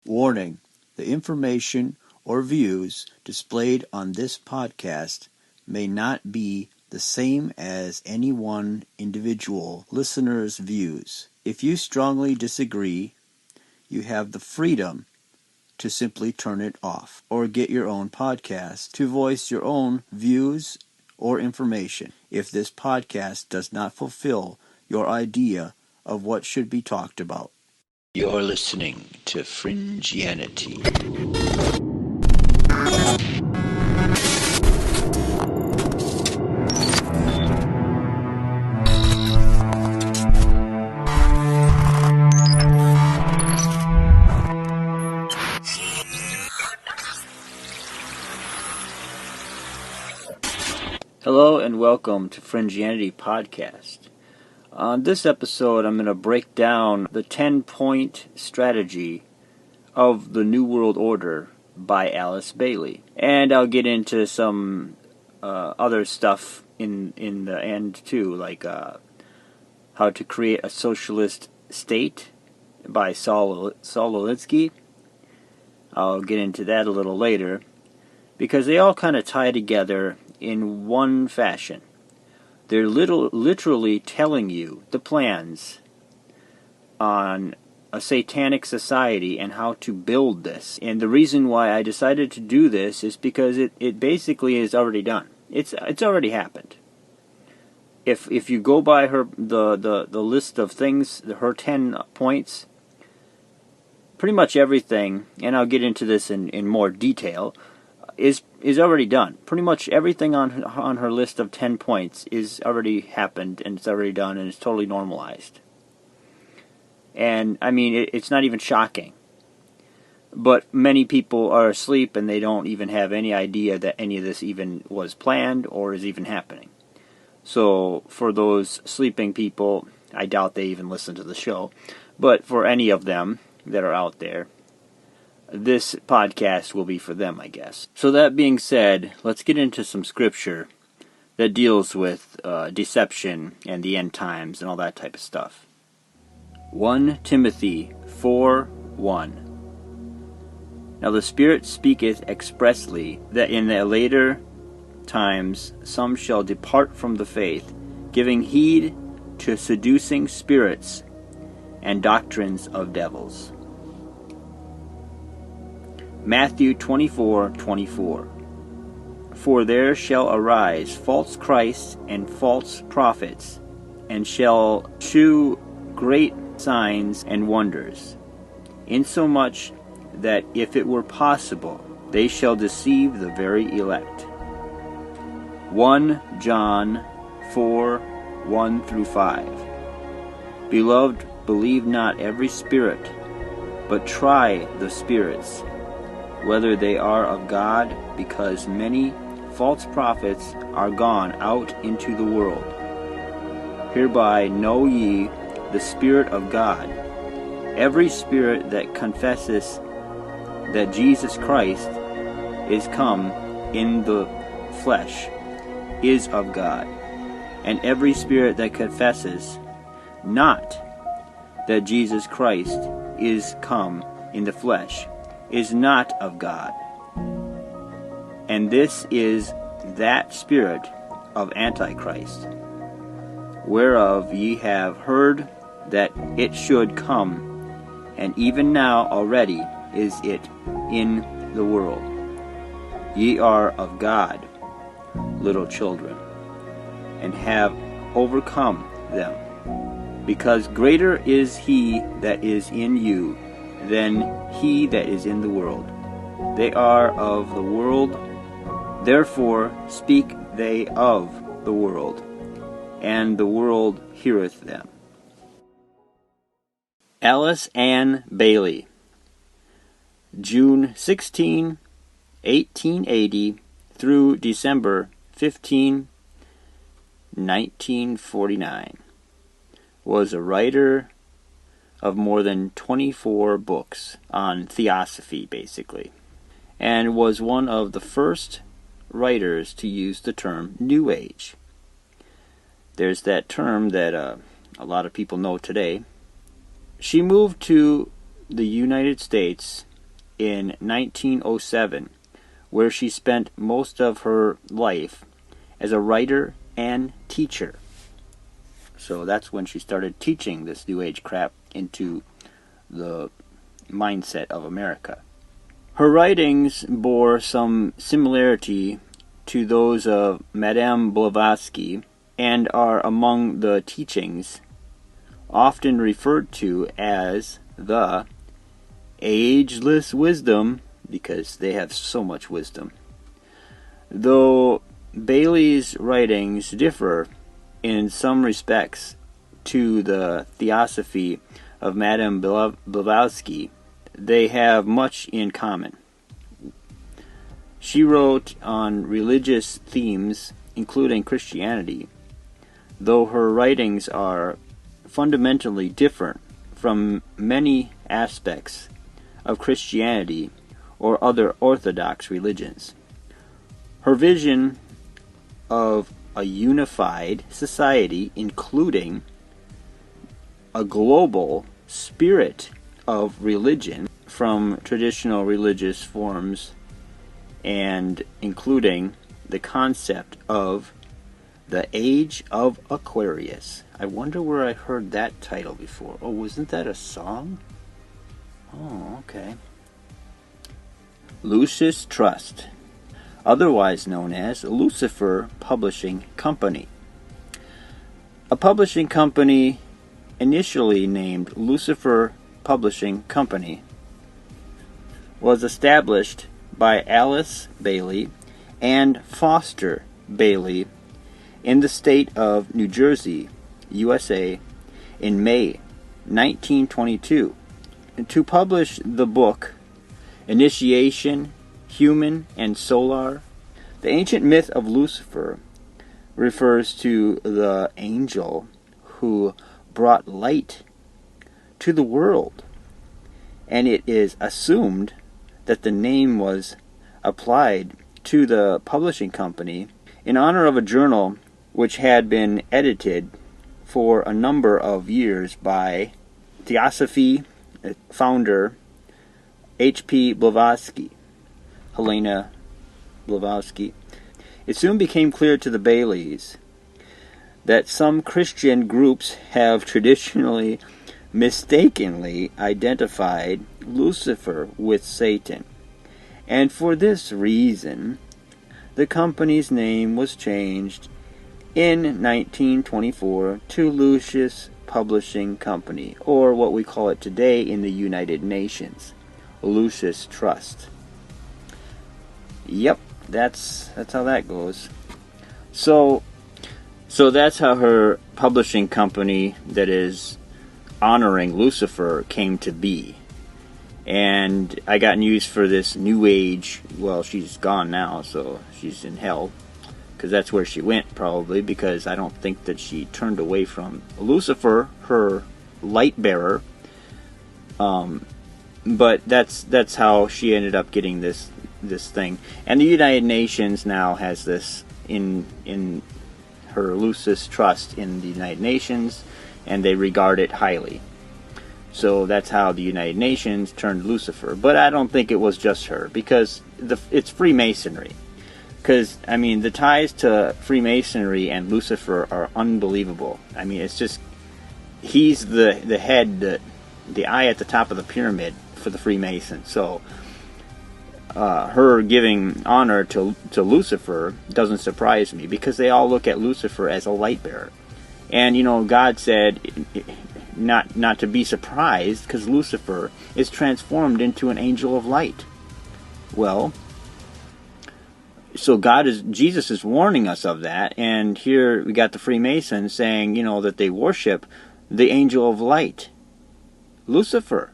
Warning: the information or views displayed on this podcast may not be the same as any one individual listener's views. If you strongly disagree, you have the freedom to simply turn it off or get your own podcast to voice your own views or information if this podcast does not fulfill your idea of what should be talked about. You're listening to Fringianity. Hello and welcome to Fringianity Podcast. On this episode, I'm going to break down the 10-point strategy of the New World Order by Alice Bailey. And I'll get into some other stuff in the end too, like how to create a socialist state by Saul Alinsky. I'll get into that a little later, because they all kind of tie together in one fashion. They're literally telling you the plans on a satanic society and how to build this. And the reason why I decided to do this is because it basically is already done. It's already happened. If you go by the list of things, her 10 points, pretty much everything, and I'll get into this in more detail, is already done. Pretty much everything on her list of 10 points is already happened, and it's already done, and it's totally normalized. And, I mean, it's not even shocking. But many people are asleep, and they don't even have any idea that any of this even was planned or is even happening. So, for those sleeping people, I doubt they even listen to the show. But for any of them that are out there, this podcast will be for them, I guess. So that being said, let's get into some scripture that deals with deception and the end times and all that type of stuff. 1 Timothy 4:1. Now the Spirit speaketh expressly that in the later times some shall depart from the faith, giving heed to seducing spirits and doctrines of devils. Matthew 24:24. For there shall arise false Christs and false prophets, and shall shew great signs and wonders, insomuch that if it were possible, they shall deceive the very elect. 1 John 4:1-5. Beloved, believe not every spirit, but try the spirits, whether they are of God, because many false prophets are gone out into the world. Hereby know ye the Spirit of God. Every spirit that confesseth that Jesus Christ is come in the flesh is of God. And every spirit that confesses not that Jesus Christ is come in the flesh is not of God. And this is that spirit of Antichrist, whereof ye have heard that it should come, and even now already is it in the world. Ye are of God, little children, and have overcome them, because greater is he that is in you than he that is in the world. They are of the world, therefore speak they of the world, and the world heareth them. Alice Ann Bailey, June 16, 1880 through December 15, 1949, was a writer of more than 24 books on theosophy, basically, and was one of the first writers to use the term New Age. There's that term that a lot of people know today. She moved to the United States in 1907, where she spent most of her life as a writer and teacher. So that's when she started teaching this New Age crap into the mindset of America. Her writings bore some similarity to those of Madame Blavatsky and are among the teachings often referred to as the ageless wisdom, because they have so much wisdom. Though Bailey's writings differ in some respects to the theosophy of Madame Blavatsky, they have much in common. She wrote on religious themes, including Christianity, though her writings are fundamentally different from many aspects of Christianity or other Orthodox religions. Her vision of a unified society, including a global spirit of religion from traditional religious forms, and including the concept of the Age of Aquarius. I wonder where I heard that title before. Oh, wasn't that a song? Oh, okay. Lucis Trust, otherwise known as Lucifer Publishing Company. A publishing company initially named Lucifer Publishing Company was established by Alice Bailey and Foster Bailey in the state of New Jersey, USA, in May 1922 to publish the book Initiation, Human and Solar. The ancient myth of Lucifer refers to the angel who brought light to the world, and it is assumed that the name was applied to the publishing company in honor of a journal which had been edited for a number of years by Theosophy founder H.P. Blavatsky, Helena Blavatsky. It soon became clear to the Baileys that some Christian groups have traditionally mistakenly identified Lucifer with Satan, and for this reason the company's name was changed in 1924 to Lucis Publishing Company, or what we call it today in the United Nations, Lucis Trust. Yep, that's how that goes. So that's how her publishing company that is honoring Lucifer came to be. And I got news for this New Age. Well, she's gone now, so she's in hell, because that's where she went probably, because I don't think that she turned away from Lucifer, her light bearer. But that's how she ended up getting this thing. And the United Nations now has this in her Lucis Trust in the United Nations, and they regard it highly. So that's how the United Nations turned Lucifer. But I don't think it was just her, because it's Freemasonry. Because, I mean, the ties to Freemasonry and Lucifer are unbelievable. I mean, it's just, he's the head, the eye at the top of the pyramid for the Freemasons. So her giving honor to Lucifer doesn't surprise me, because they all look at Lucifer as a light bearer. And, you know, God said not to be surprised, because Lucifer is transformed into an angel of light. Well, so Jesus is warning us of that, and here we got the Freemasons saying, you know, that they worship the angel of light, Lucifer.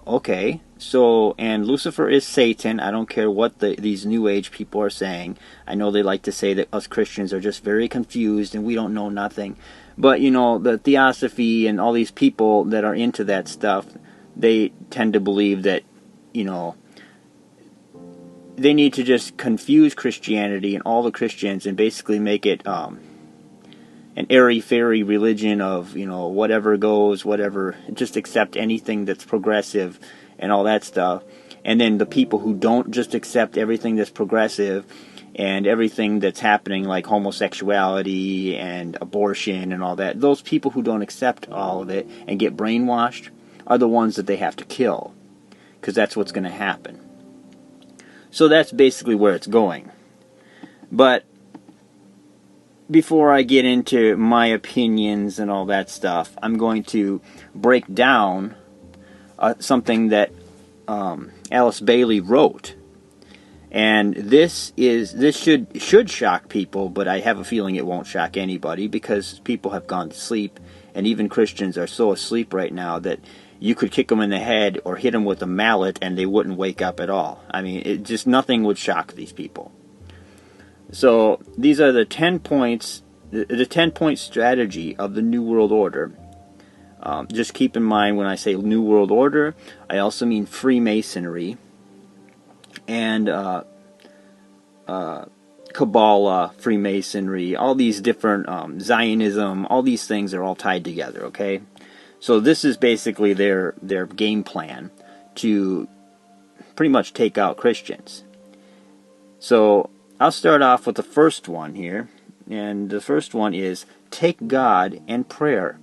Okay, so, and Lucifer is Satan. I don't care what these New Age people are saying. I know they like to say that us Christians are just very confused and we don't know nothing. But, you know, the Theosophy and all these people that are into that stuff, they tend to believe that, you know, they need to just confuse Christianity and all the Christians and basically make it an airy-fairy religion of, you know, whatever goes, whatever, just accept anything that's progressive and all that stuff. And then the people who don't just accept everything that's progressive and everything that's happening, like homosexuality and abortion and all that, those people who don't accept all of it and get brainwashed are the ones that they have to kill, because that's what's going to happen. So that's basically where it's going. But before I get into my opinions and all that stuff, I'm going to break down something that Alice Bailey wrote. And this should shock people, but I have a feeling it won't shock anybody, because people have gone to sleep, and even Christians are so asleep right now that you could kick them in the head or hit them with a mallet and they wouldn't wake up at all. I mean, nothing would shock these people. So these are the 10 points, the 10-point strategy of the New World Order. Just keep in mind, when I say New World Order, I also mean Freemasonry and Kabbalah, Freemasonry, all these different Zionism, all these things are all tied together, okay? So this is basically their game plan to pretty much take out Christians. So I'll start off with the first one here, and the first one is take God and prayer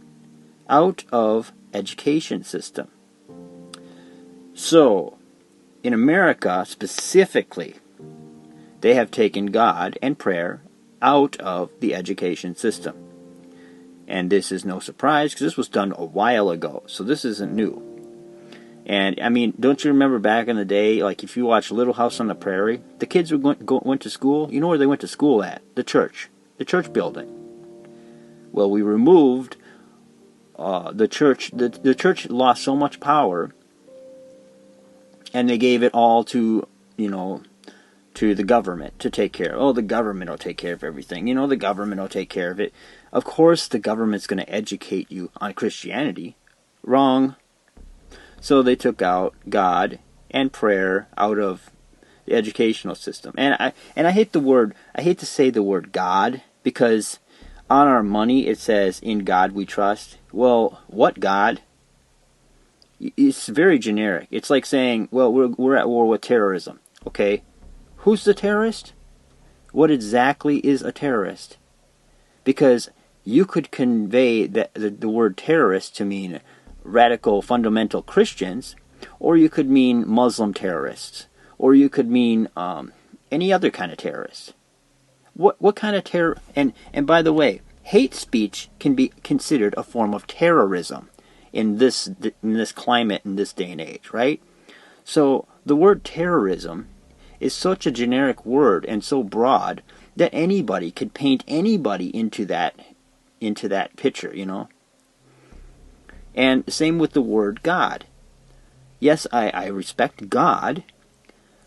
out of education system. So in America specifically, they have taken God and prayer out of the education system. And this is no surprise, because this was done a while ago, so this isn't new. And, I mean, don't you remember back in the day, like if you watch Little House on the Prairie, the kids went to school, you know where they went to school at? The church building. Well, we removed the church. The church lost so much power, and they gave it all to, to the government to take care of. Oh, the government will take care of everything. The government will take care of it. Of course the government's going to educate you on Christianity. Wrong. So they took out God and prayer out of the educational system. And I hate to say the word God, because on our money it says, in God we trust. Well, what God? It's very generic. It's like saying, well, we're at war with terrorism. Okay, who's the terrorist? What exactly is a terrorist? Because you could convey the word terrorist to mean radical fundamental Christians, or you could mean Muslim terrorists, or you could mean any other kind of terrorist. What kind of terror? And by the way, hate speech can be considered a form of terrorism in this climate, in this day and age, right? So the word terrorism is such a generic word and so broad that anybody could paint anybody into that picture, And same with the word God. Yes, I respect God,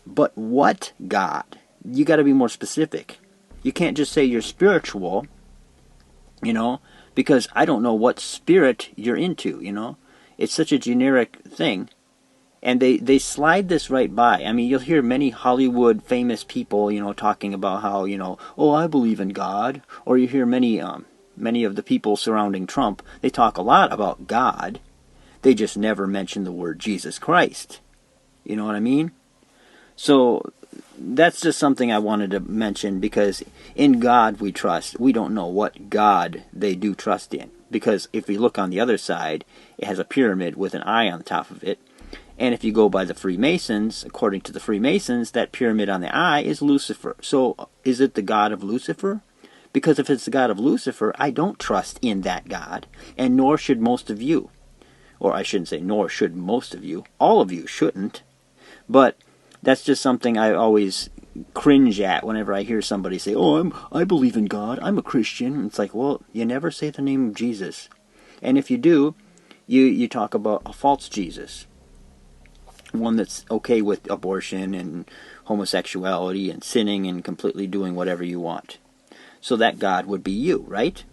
but what God? You got to be more specific. You can't just say you're spiritual, because I don't know what spirit you're into, It's such a generic thing. And they slide this right by. I mean, you'll hear many Hollywood famous people, talking about how, oh, I believe in God. Or you hear many of the people surrounding Trump, they talk a lot about God. They just never mention the word Jesus Christ. You know what I mean? So that's just something I wanted to mention, because in God we trust. We don't know what God they do trust in. Because if we look on the other side, it has a pyramid with an eye on the top of it. And if you go by the Freemasons, according to the Freemasons, that pyramid on the eye is Lucifer. So is it the God of Lucifer? Because if it's the God of Lucifer, I don't trust in that God, and nor should most of you. Or I shouldn't say nor should most of you. All of you shouldn't. But that's just something I always cringe at whenever I hear somebody say, oh, I believe in God, I'm a Christian. It's like, well, you never say the name of Jesus. And if you do, you talk about a false Jesus. One that's okay with abortion and homosexuality and sinning and completely doing whatever you want. So that God would be you, right?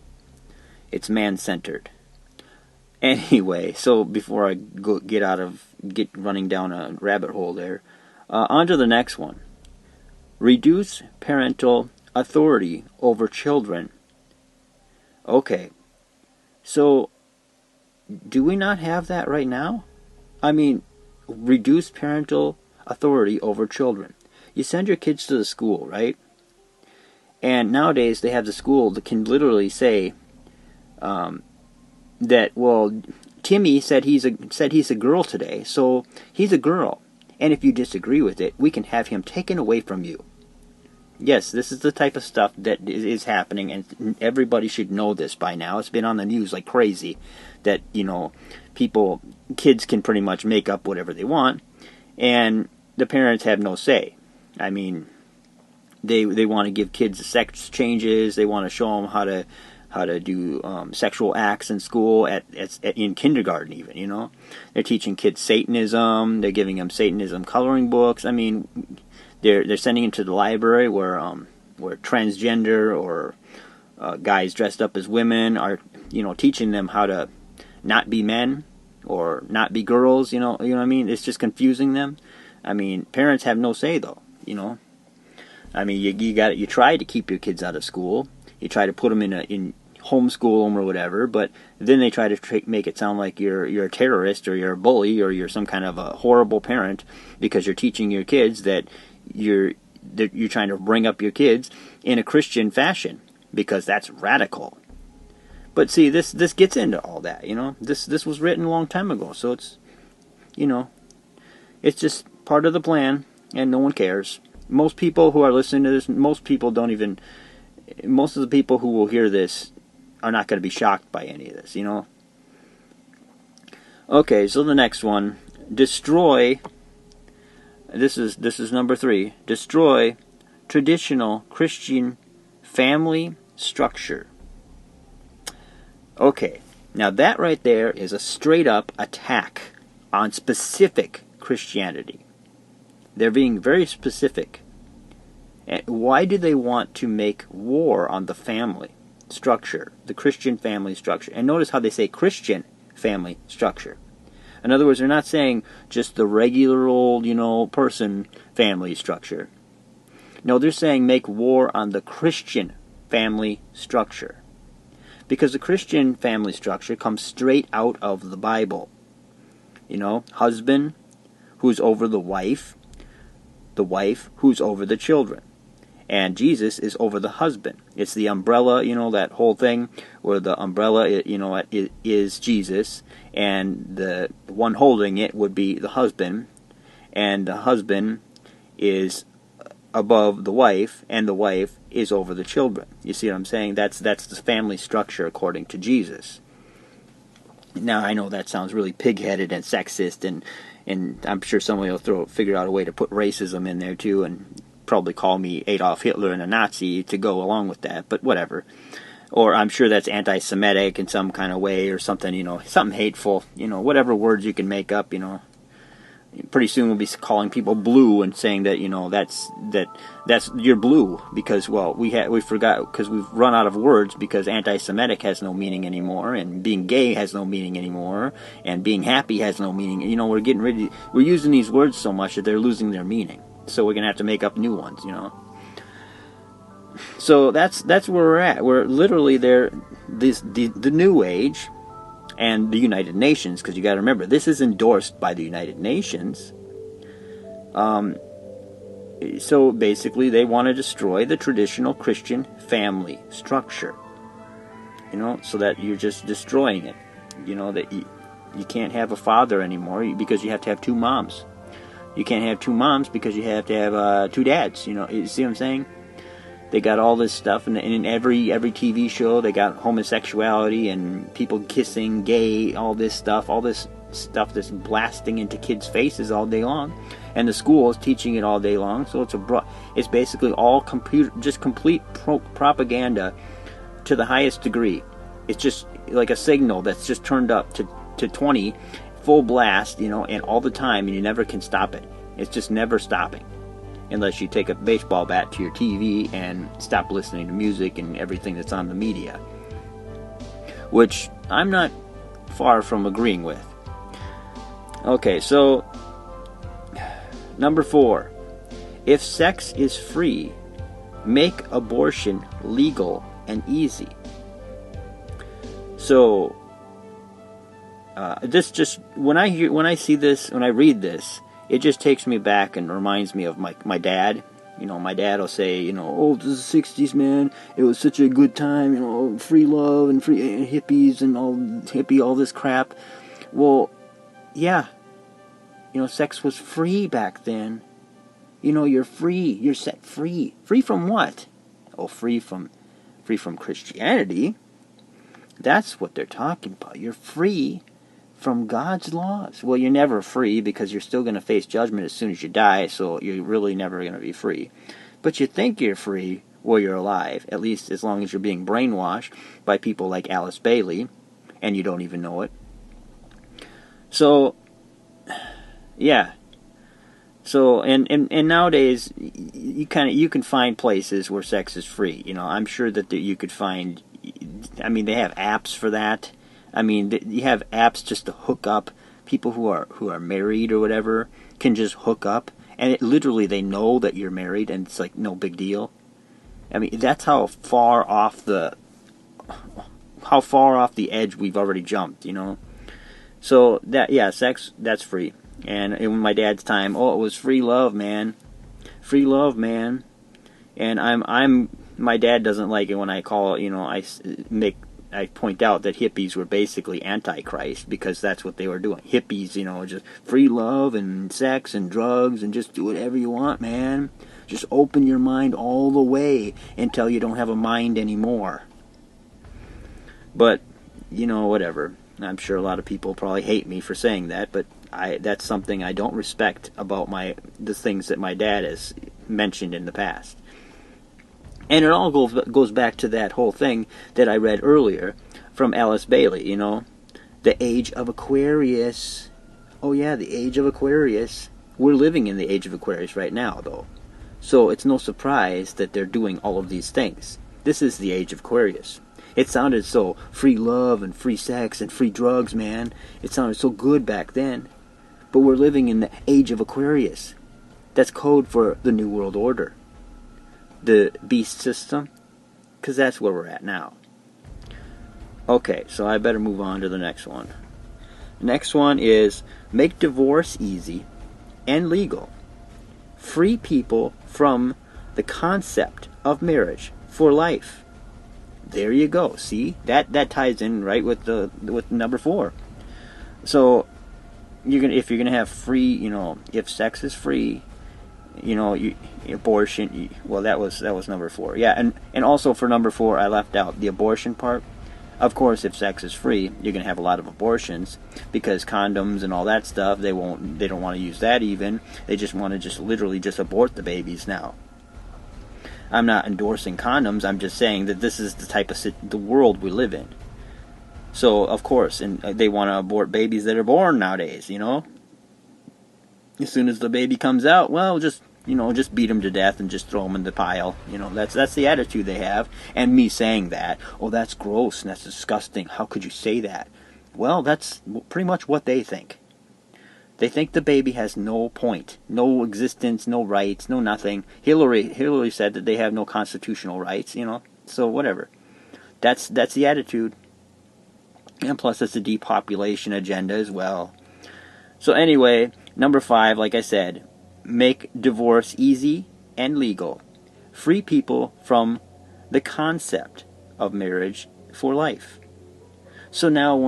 It's man-centered. Anyway, so before I get running down a rabbit hole there, on to the next one. Reduce parental authority over children. Okay, so do we not have that right now? I mean, reduce parental authority over children. You send your kids to the school, right? And nowadays they have the school that can literally say that, well, Timmy said he's a girl today, so he's a girl. And if you disagree with it, we can have him taken away from you. Yes, this is the type of stuff that is happening, and everybody should know this by now. It's been on the news like crazy that, kids can pretty much make up whatever they want, and the parents have no say. I mean, they want to give kids sex changes. They want to show them how to do sexual acts in school in kindergarten even. They're teaching kids Satanism. They're giving them Satanism coloring books. I mean, they're sending them to the library where transgender or guys dressed up as women are teaching them how to not be men or not be girls. You know what I mean? It's just confusing them. I mean, parents have no say though. I mean, you try to keep your kids out of school. You try to put them in homeschool them or whatever, but then they try to make it sound like you're a terrorist or you're a bully or you're some kind of a horrible parent because you're teaching your kids that you're trying to bring up your kids in a Christian fashion because that's radical. But see, this gets into all that. This was written a long time ago, so it's it's just part of the plan, and no one cares. Most people who are listening to this, most of the people who will hear this are not going to be shocked by any of this, Okay, so the next one, destroy, this is number 3, destroy traditional Christian family structure. Okay, now that right there is a straight up attack on specific Christianity. They're being very specific. And why do they want to make war on the family structure, the Christian family structure? And notice how they say Christian family structure. In other words, they're not saying just the regular old, person family structure. No, they're saying make war on the Christian family structure. Because the Christian family structure comes straight out of the Bible. Husband who's over the wife who's over the children. And Jesus is over the husband. It's the umbrella, that whole thing where the umbrella, is Jesus, and the one holding it would be the husband, and the husband is above the wife, and the wife is over the children. You see what I'm saying? That's the family structure according to Jesus. Now, I know that sounds really pig-headed and sexist, and I'm sure somebody will figure out a way to put racism in there too, and probably call me Adolf Hitler and a Nazi to go along with that, but whatever. Or I'm sure that's anti-Semitic in some kind of way or something, something hateful, whatever words you can make up, Pretty soon we'll be calling people blue and saying that, that's you're blue because, well, we forgot because we've run out of words because anti-Semitic has no meaning anymore, and being gay has no meaning anymore, and being happy has no meaning. We're using these words so much that they're losing their meaning. So we're going to have to make up new ones, So that's where we're at. We're literally the New Age and the United Nations, because you got to remember, this is endorsed by the United Nations. So basically, they want to destroy the traditional Christian family structure. So that you're just destroying it. That you can't have a father anymore because you have to have 2 moms. You can't have 2 moms because you have to have 2 dads. You see what I'm saying? They got all this stuff, and in every TV show, they got homosexuality and people kissing, gay, all this stuff that's blasting into kids' faces all day long, and the school is teaching it all day long. So it's basically all complete propaganda to the highest degree. It's just like a signal that's just turned up to 20, full blast, and all the time, and you never can stop it. It's just never stopping. Unless you take a baseball bat to your TV and stop listening to music and everything that's on the media. Which I'm not far from agreeing with. Okay, so number 4. If sex is free, make abortion legal and easy. So This just when I see this, when I read this, it just takes me back and reminds me of my dad. My dad will say, oh, this is the 60s, man. It was such a good time, free love and free hippies and all this crap. Well, yeah, sex was free back then. You're free. You're set free. Free from what? Oh, free from Christianity. That's what they're talking about. You're free from God's laws. Well, you're never free because you're still going to face judgment as soon as you die, so you're really never going to be free. But you think you're free while you're alive, at least as long as you're being brainwashed by people like Alice Bailey, and you don't even know it. So, yeah. So, and nowadays, you can find places where sex is free. I'm sure that you could find, they have apps for that. You have apps just to hook up. People who are married or whatever can just hook up, and literally they know that you're married, and it's like no big deal. That's how far off the edge we've already jumped, So sex, that's free. And in my dad's time, it was free love, man. Free love, man. And my dad doesn't like it when I call I point out that hippies were basically antichrist because that's what they were doing. Hippies, just free love and sex and drugs and just do whatever you want, man. Just open your mind all the way until you don't have a mind anymore. But, whatever. I'm sure a lot of people probably hate me for saying that, but that's something I don't respect about the things that my dad has mentioned in the past. And it all goes back to that whole thing that I read earlier from Alice Bailey, the age of Aquarius. Oh yeah, the age of Aquarius. We're living in the age of Aquarius right now, though. So it's no surprise that they're doing all of these things. This is the age of Aquarius. It sounded so free love and free sex and free drugs, man. It sounded so good back then. But we're living in the age of Aquarius. That's code for the New World Order. The beast system, because that's where we're at now. Okay, so I better move on to the next one. The next one is make divorce easy and legal. Free people from the concept of marriage for life. There you go. See, that ties in right with number 4. So if you're gonna have free, if sex is free. Abortion. Well, that was number 4. Yeah, and also for number 4, I left out the abortion part. Of course, if sex is free, you're gonna have a lot of abortions because condoms and all that stuff. They don't want to use that even. They just want to literally abort the babies now. I'm not endorsing condoms. I'm just saying that this is the type of the world we live in. So of course, and they want to abort babies that are born nowadays. As soon as the baby comes out, well, just beat them to death and just throw them in the pile. That's the attitude they have. And me saying that, oh, that's gross and that's disgusting. How could you say that? Well, that's pretty much what they think. They think the baby has no point, no existence, no rights, no nothing. Hillary said that they have no constitutional rights. So whatever. That's the attitude. And plus, it's a depopulation agenda as well. So anyway, number 5, like I said, make divorce easy and legal. Free people from the concept of marriage for life. So now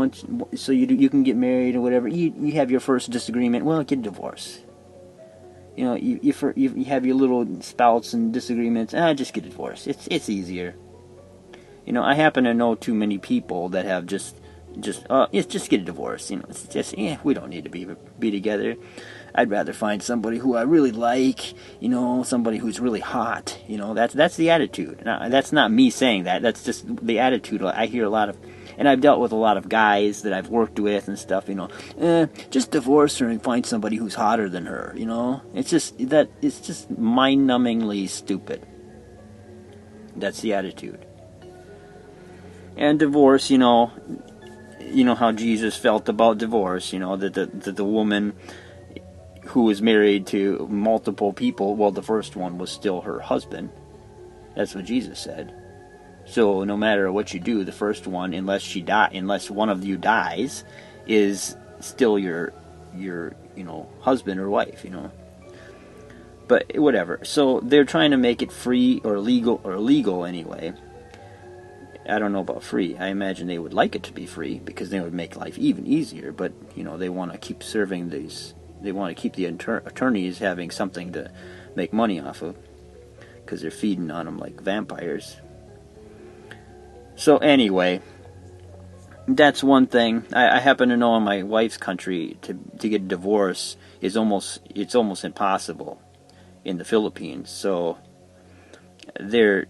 you can get married or whatever. You have your first disagreement. Well, get a divorce. You have your little spouts and disagreements. Just get a divorce. It's easier. I happen to know too many people that have just get a divorce. It's just we don't need to be together. I'd rather find somebody who I really like, somebody who's really hot. That's the attitude. Now, that's not me saying that. That's just the attitude. I hear a lot of, and I've dealt with a lot of guys that I've worked with and stuff. Just divorce her and find somebody who's hotter than her. It's just mind-numbingly stupid. That's the attitude. And divorce, how Jesus felt about divorce. That the woman who was married to multiple people, well, the first one was still her husband. That's what Jesus said. So no matter what you do, the first one, unless one of you dies, is still your husband or wife, But whatever. So they're trying to make it free or legal anyway. I don't know about free. I imagine they would like it to be free because they would make life even easier. But they want to keep serving these. They want to keep the attorneys having something to make money off of because they're feeding on them like vampires. So anyway, that's one thing. I happen to know in my wife's country to get a divorce it's almost impossible in the Philippines. So they're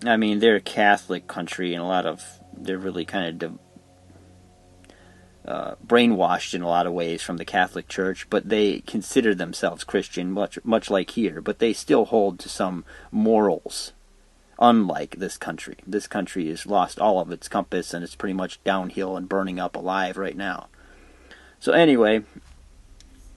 a Catholic country, and they're really kind of brainwashed in a lot of ways from the Catholic Church, but they consider themselves Christian, much like here, but they still hold to some morals, unlike this country. This country has lost all of its compass, and it's pretty much downhill and burning up alive right now. So anyway,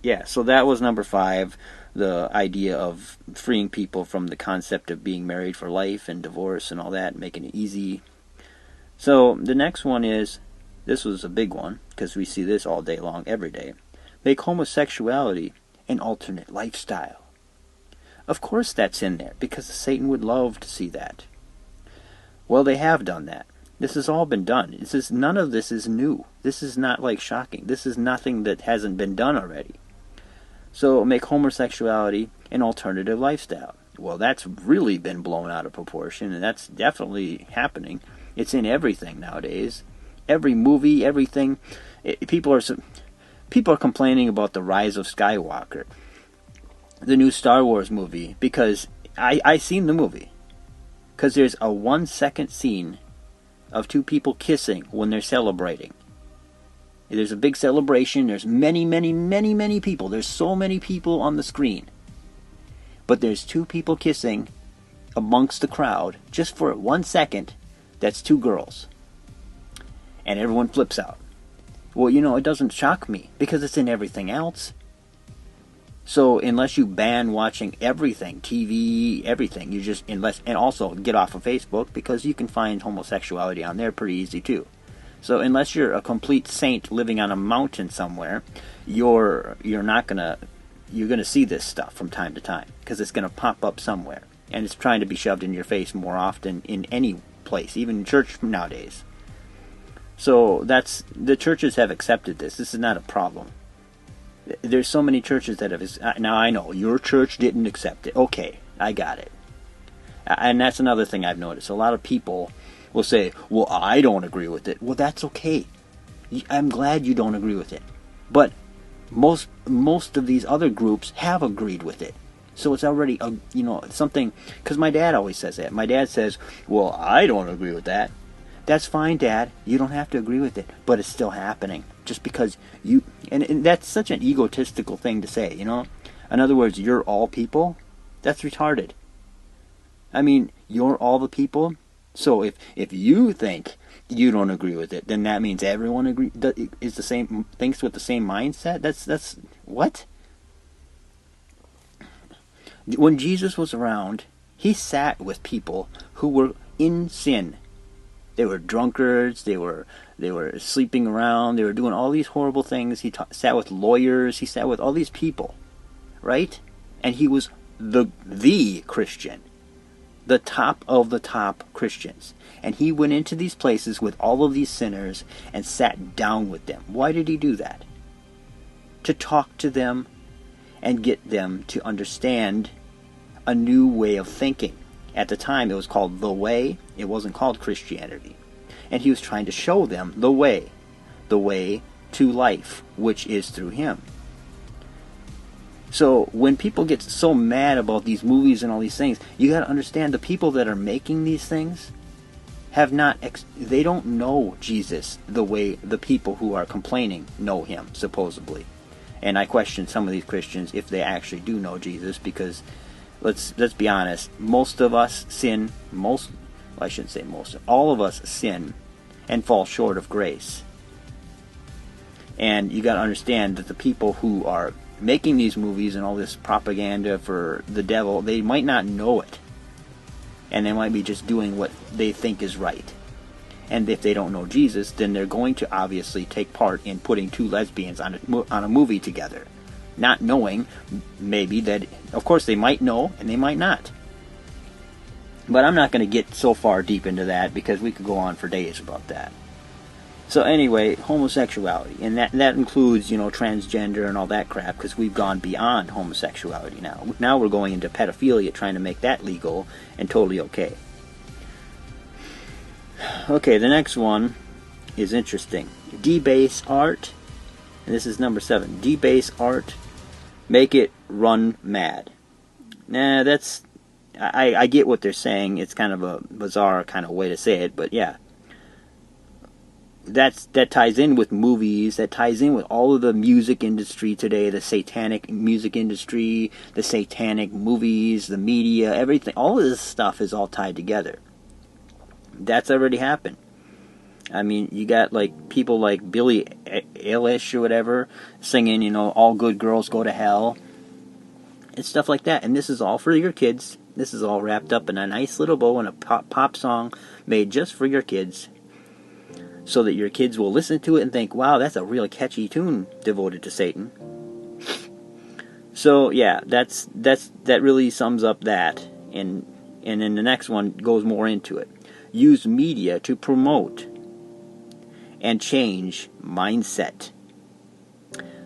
yeah, so that was number 5, the idea of freeing people from the concept of being married for life and divorce and all that, making it easy. So the next one is, this was a big one, because we see this all day long, every day. Make homosexuality an alternate lifestyle. Of course that's in there, because Satan would love to see that. Well, they have done that. This has all been done. None of this is new. This is not shocking. This is nothing that hasn't been done already. So make homosexuality an alternative lifestyle. Well, that's really been blown out of proportion, and that's definitely happening. It's in everything nowadays. Every movie, everything. People are complaining about the rise of Skywalker, the new Star Wars movie, because I seen the movie. Because there's a 1-second scene of 2 people kissing when they're celebrating. There's a big celebration. There's many, many, many, many people. There's so many people on the screen. But there's 2 people kissing amongst the crowd just for 1 second. That's 2 girls. And everyone flips out. Well, it doesn't shock me because it's in everything else. So unless you ban watching everything, TV, everything, and also get off of Facebook, because you can find homosexuality on there pretty easy too. So unless you're a complete saint living on a mountain somewhere, you're gonna see this stuff from time to time because it's gonna pop up somewhere, and it's trying to be shoved in your face more often in any place, even in church nowadays. So the churches have accepted this. This is not a problem. There's so many churches that have. Now I know your church didn't accept it. Okay, I got it. And that's another thing I've noticed. A lot of people will say, well, I don't agree with it. Well, that's okay. I'm glad you don't agree with it. But most of these other groups have agreed with it. So it's already, something, because my dad always says that. My dad says, well, I don't agree with that. That's fine, Dad. You don't have to agree with it. But it's still happening. Just because and that's such an egotistical thing to say, In other words, you're all people? That's retarded. I mean, you're all the people? So if you think you don't agree with it, then that means everyone thinks with the same mindset? That's what? When Jesus was around, he sat with people who were in sin. They were drunkards, they were sleeping around, they were doing all these horrible things. He sat with lawyers, he sat with all these people, right? And he was the Christian. The top of the top Christians. And he went into these places with all of these sinners and sat down with them. Why did he do that? To talk to them and get them to understand a new way of thinking. At the time it was called the way. It wasn't called Christianity. And he was trying to show them the way to life, which is through him. So when people get so mad about these movies and all these things, you got to understand the people that are making these things they don't know Jesus the way the people who are complaining know him, supposedly. And I question some of these Christians if they actually do know Jesus, because let's be honest, most of us sin, I shouldn't say most, all of us sin and fall short of grace. And you got to understand that the people who are making these movies and all this propaganda for the devil, they might not know it. And they might be just doing what they think is right. And if they don't know Jesus, then they're going to obviously take part in putting two lesbians on a movie together, not knowing maybe that, of course, they might know and they might not. But I'm not going to get so far deep into that because we could go on for days about that. So anyway, homosexuality, and that includes, transgender and all that crap, because we've gone beyond homosexuality now. Now we're going into pedophilia, trying to make that legal and totally okay. Okay, the next one is interesting. Debase art, and this is number 7. Debase art, make it run mad. Nah, that's... I get what they're saying. It's kind of a bizarre kind of way to say it, but yeah. That ties in with movies, that ties in with all of the music industry today, the satanic music industry, the satanic movies, the media, everything. All of this stuff is all tied together. That's already happened. I mean, you got like people like Billie Eilish or whatever singing, all good girls go to hell. And stuff like that. And this is all for your kids. This is all wrapped up in a nice little bow and a pop song made just for your kids. So that your kids will listen to it and think, wow, that's a really catchy tune devoted to Satan. So yeah, that really sums up that. And then the next one goes more into it. Use media to promote and change mindset.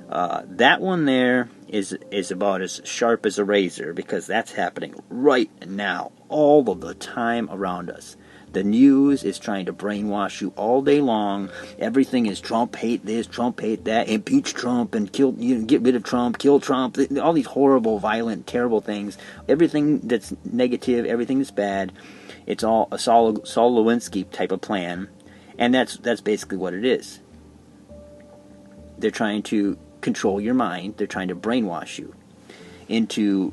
That one there is about as sharp as a razor, because that's happening right now, all of the time around us. The news is trying to brainwash you all day long. Everything is Trump hate this, Trump hate that, impeach Trump and kill, get rid of Trump, kill Trump. All these horrible, violent, terrible things. Everything that's negative, everything that's bad. It's all a Saul Lewinsky type of plan, and that's basically what it is. They're trying to control your mind. They're trying to brainwash you into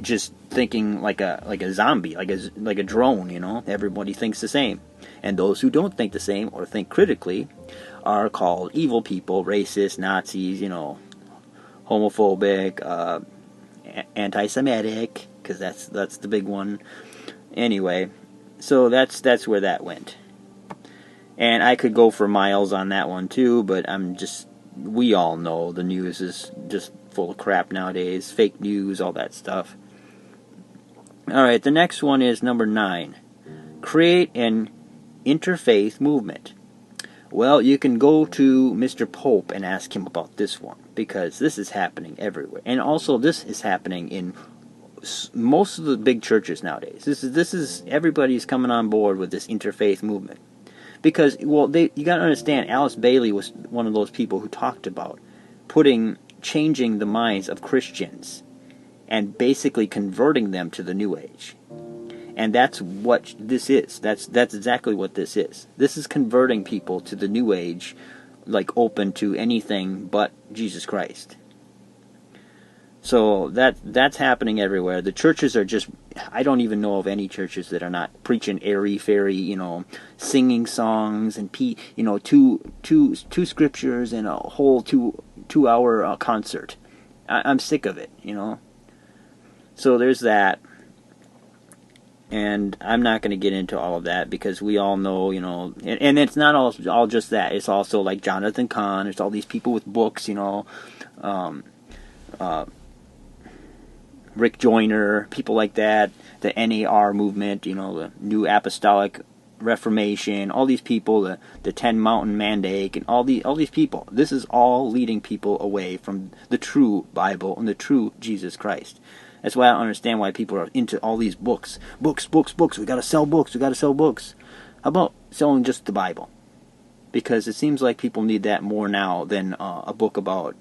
just thinking like a zombie, like a drone, Everybody thinks the same. And those who don't think the same or think critically are called evil people, racist, Nazis, homophobic, anti-Semitic, because that's the big one. Anyway, so that's where that went. And I could go for miles on that one too, but we all know the news is just full of crap nowadays, fake news, all that stuff. Alright, the next one is number 9. Create an interfaith movement. Well, you can go to Mr. Pope and ask him about this one, because this is happening everywhere. And also this is happening in most of the big churches nowadays. This is everybody's coming on board with this interfaith movement. Because, you got to understand, Alice Bailey was one of those people who talked about changing the minds of Christians and basically converting them to the New Age. And that's what this is. That's exactly what this is. This is converting people to the New Age, like open to anything but Jesus Christ. So that's happening everywhere. The churches are just, I don't even know of any churches that are not preaching airy-fairy, singing songs and two scriptures and a whole two-hour concert. I'm sick of it, So there's that. And I'm not going to get into all of that because we all know, and it's not all just that. It's also like Jonathan Cahn. There's all these people with books, Rick Joyner, people like that, the NAR movement, the New Apostolic Reformation, all these people, the 10 Mountain Mandate, and all these people. This is all leading people away from the true Bible and the true Jesus Christ. That's why I don't understand why people are into all these books. Books. We gotta sell books. How about selling just the Bible? Because it seems like people need that more now than a book about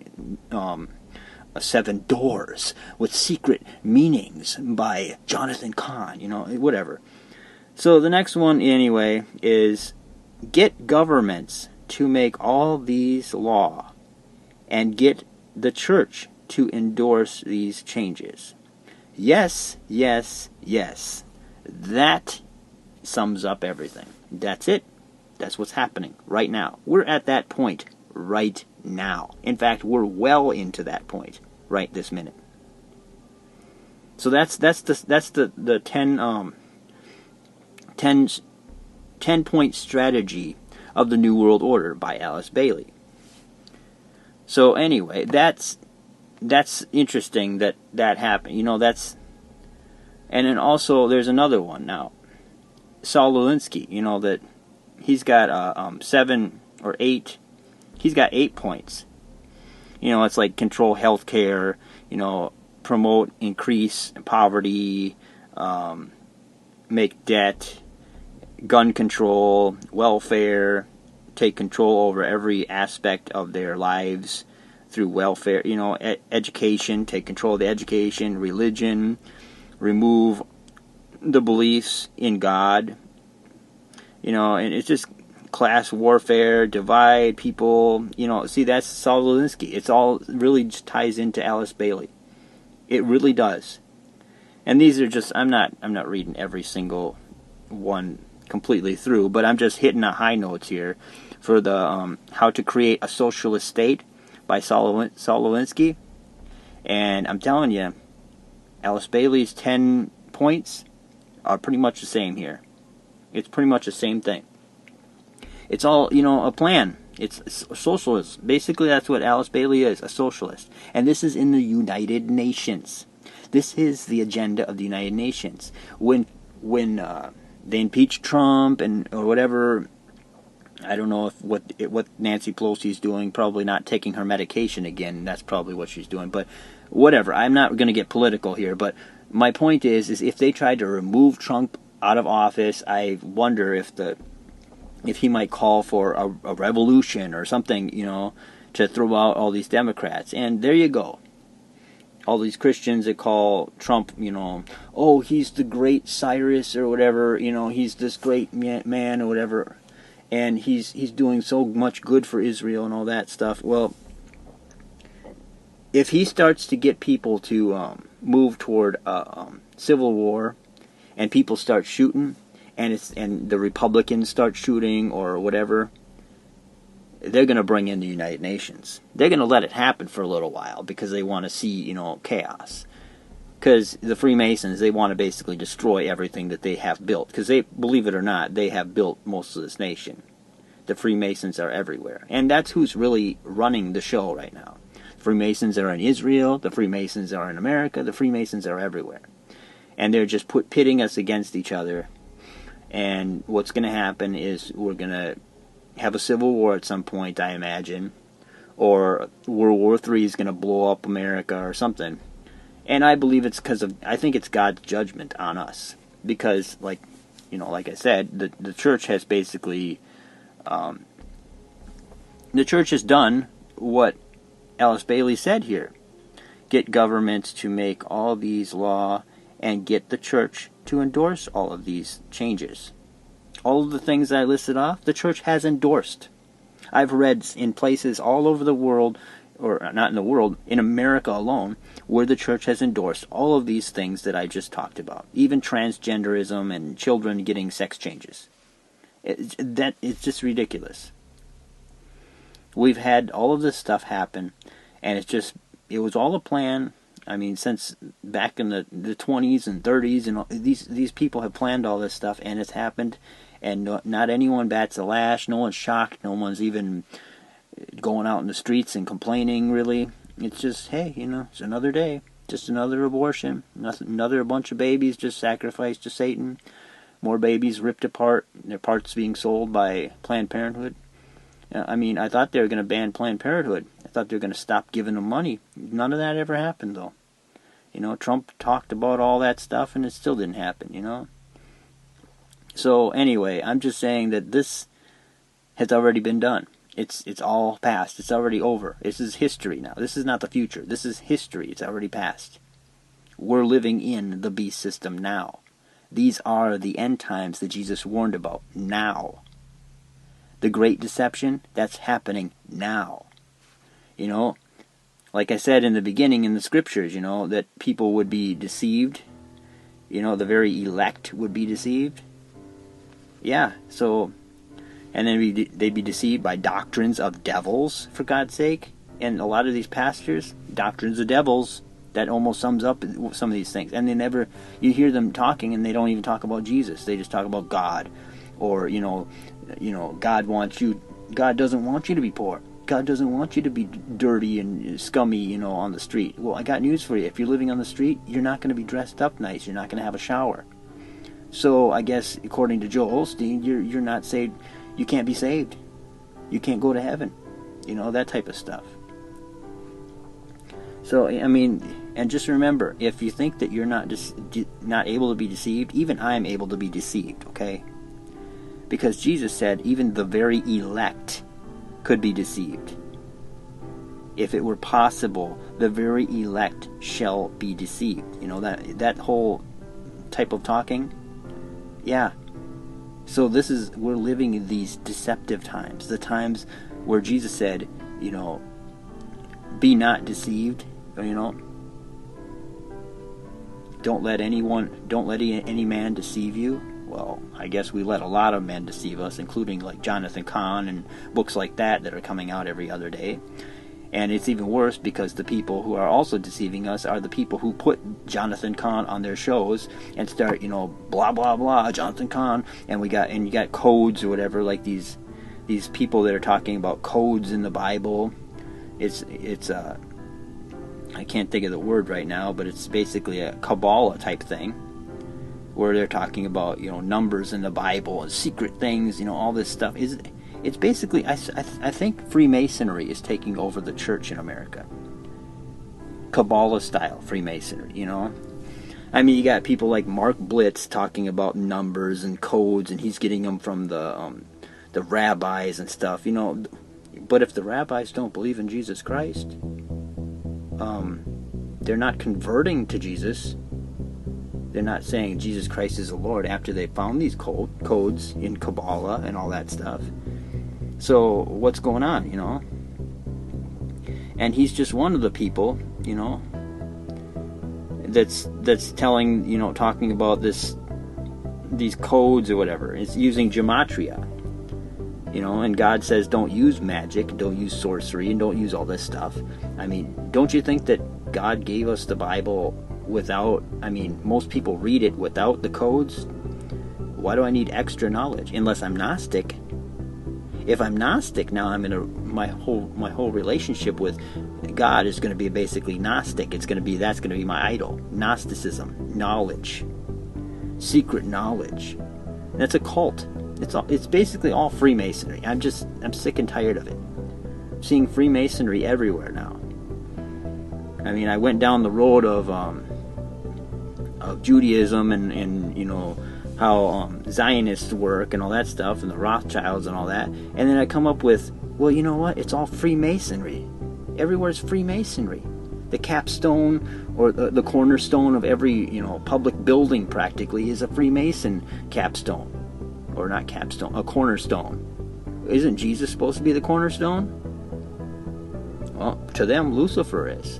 7 Doors with Secret Meanings by Jonathan Cahn, whatever. So the next one, anyway, is get governments to make all these law and get the church to endorse these changes. Yes. That sums up everything. That's it. That's what's happening right now. We're at that point right now. In fact, we're well into that point right this minute. So that's the 10 10-point strategy of the New World Order by Alice Bailey. So anyway, that's interesting that happened. And then also there's another one now. Saul Alinsky, that he's got 7 or 8. He's got 8 points. It's like control healthcare, promote, increase poverty, make debt, gun control, welfare, take control over every aspect of their lives through welfare, education, take control of the education, religion, remove the beliefs in God, and it's just class warfare, divide people, see, that's Saul Alinsky. It's all really just ties into Alice Bailey. It really does. And these are just, I'm not reading every single one completely through, but I'm just hitting the high notes here for the How to Create a Socialist State by Saul Alinsky. And I'm telling you, Alice Bailey's 10 points are pretty much the same here. It's pretty much the same thing. It's all, a plan. It's a socialist. Basically, that's what Alice Bailey is, a socialist. And this is in the United Nations. This is the agenda of the United Nations. When they impeach Trump or whatever, I don't know what Nancy Pelosi's doing. Probably not taking her medication again. That's probably what she's doing. But whatever. I'm not going to get political here. But my point is if they tried to remove Trump out of office, I wonder if he might call for a revolution or something, to throw out all these Democrats. And there you go. All these Christians that call Trump, oh, he's the great Cyrus or whatever, he's this great man or whatever, and he's doing so much good for Israel and all that stuff. Well, if he starts to get people to move toward civil war, and people start shooting, and the Republicans start shooting or whatever, they're going to bring in the United Nations. They're going to let it happen for a little while because they want to see, chaos. Because the Freemasons, they want to basically destroy everything that they have built. Because they, believe it or not, they have built most of this nation. The Freemasons are everywhere. And that's who's really running the show right now. The Freemasons are in Israel. The Freemasons are in America. The Freemasons are everywhere. And they're just pitting us against each other. And what's going to happen is we're going to have a civil war at some point, I imagine, or World War III is going to blow up America or something. And I believe it's I think it's God's judgment on us, because, like I said, the church has basically, the church has done what Alice Bailey said here: get governments to make all these law and get the church to endorse all of these changes. All of the things I listed off, the church has endorsed. I've read in places all over the world, or not in the world, in America alone, where the church has endorsed all of these things that I just talked about. Even transgenderism and children getting sex changes. It's just ridiculous. We've had all of this stuff happen, and it was all a plan. I mean, since back in the 20s and 30s, and these people have planned all this stuff, and it's happened. And not anyone bats a lash. No one's shocked. No one's even going out in the streets and complaining, really. It's just, hey, it's another day. Just another abortion. Another bunch of babies just sacrificed to Satan. More babies ripped apart. Their parts being sold by Planned Parenthood. I mean, I thought they were going to ban Planned Parenthood. I thought they were going to stop giving them money. None of that ever happened, though. Trump talked about all that stuff, and it still didn't happen, So anyway, I'm just saying that this has already been done. It's all past. It's already over. This is history now. This is not the future. This is history. It's already past. We're living in the beast system now. These are the end times that Jesus warned about now. The great deception, that's happening now. Like I said in the beginning in the scriptures, that people would be deceived. The very elect would be deceived. Yeah, so, and then they'd be deceived by doctrines of devils, for God's sake. And a lot of these pastors, doctrines of devils, that almost sums up some of these things. And you hear them talking, and they don't even talk about Jesus. They just talk about God, or God doesn't want you to be poor. God doesn't want you to be dirty and scummy, on the street. Well, I got news for you. If you're living on the street, you're not going to be dressed up nice. You're not going to have a shower. So I guess, according to Joel Osteen, you're not saved. You can't be saved. You can't go to heaven. That type of stuff. So, and just remember, if you think that you're not able to be deceived, even I'm able to be deceived, okay? Because Jesus said even the very elect could be deceived. If it were possible, the very elect shall be deceived. That whole type of talking. Yeah. So we're living in these deceptive times. The times where Jesus said, be not deceived, don't let any man deceive you. Well, I guess we let a lot of men deceive us, including like Jonathan Cahn and books like that are coming out every other day. And it's even worse because the people who are also deceiving us are the people who put Jonathan Cahn on their shows and start, blah blah blah, Jonathan Cahn, and you got codes or whatever, like these people that are talking about codes in the Bible. It's I can't think of the word right now, but it's basically a Kabbalah type thing, where they're talking about numbers in the Bible and secret things, all this stuff. It's basically, I think Freemasonry is taking over the church in America. Kabbalah style Freemasonry, you got people like Mark Blitz talking about numbers and codes, and he's getting them from the rabbis and stuff, But if the rabbis don't believe in Jesus Christ, they're not converting to Jesus. They're not saying Jesus Christ is the Lord after they found these codes in Kabbalah and all that stuff. So what's going on, And he's just one of the people, that's telling, talking about these codes or whatever. It's using gematria, and God says don't use magic, don't use sorcery, and don't use all this stuff. Don't you think that God gave us the Bible without, most people read it without the codes? Why do I need extra knowledge? Unless I'm Gnostic. If I'm Gnostic, now my whole relationship with God is going to be basically Gnostic. That's going to be my idol. Gnosticism, knowledge, secret knowledge. That's a cult. It's basically all Freemasonry. I'm sick and tired of it. I'm seeing Freemasonry everywhere now. I went down the road of Judaism and how Zionists work and all that stuff, and the Rothschilds and all that, and then I come up with, well, you know what? It's all Freemasonry. Everywhere's Freemasonry. The capstone or the cornerstone of every public building practically is a Freemason capstone, or not capstone, a cornerstone. Isn't Jesus supposed to be the cornerstone? Well, to them, Lucifer is.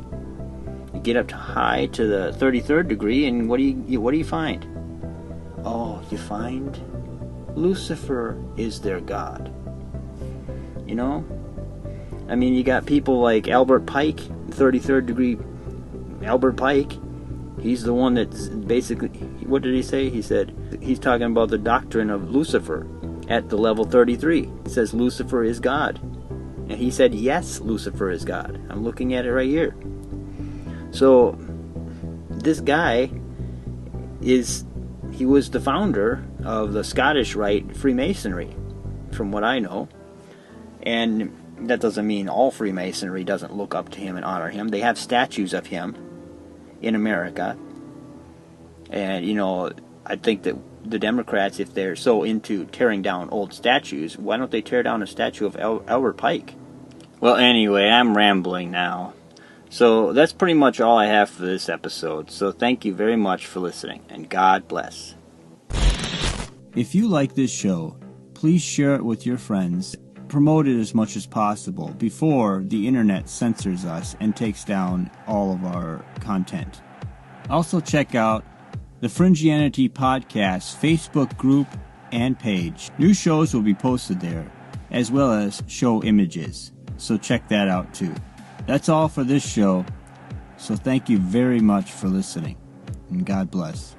You get up high to the 33rd degree, and what do you find? Oh, you find Lucifer is their god. You got people like Albert Pike, 33rd degree Albert Pike. He's the one that's basically, what did he say? He said, he's talking about the doctrine of Lucifer at the level 33. It says Lucifer is God. And he said, yes, Lucifer is God. I'm looking at it right here. So, this guy he was the founder of the Scottish Rite Freemasonry, from what I know. And that doesn't mean all Freemasonry doesn't look up to him and honor him. They have statues of him in America. And, I think that the Democrats, if they're so into tearing down old statues, why don't they tear down a statue of Albert Pike? Well, anyway, I'm rambling now. So that's pretty much all I have for this episode. So thank you very much for listening, and God bless. If you like this show, please share it with your friends. Promote it as much as possible before the internet censors us and takes down all of our content. Also check out the Fringianity Podcast Facebook group and page. New shows will be posted there, as well as show images. So check that out too. That's all for this show. So thank you very much for listening, and God bless.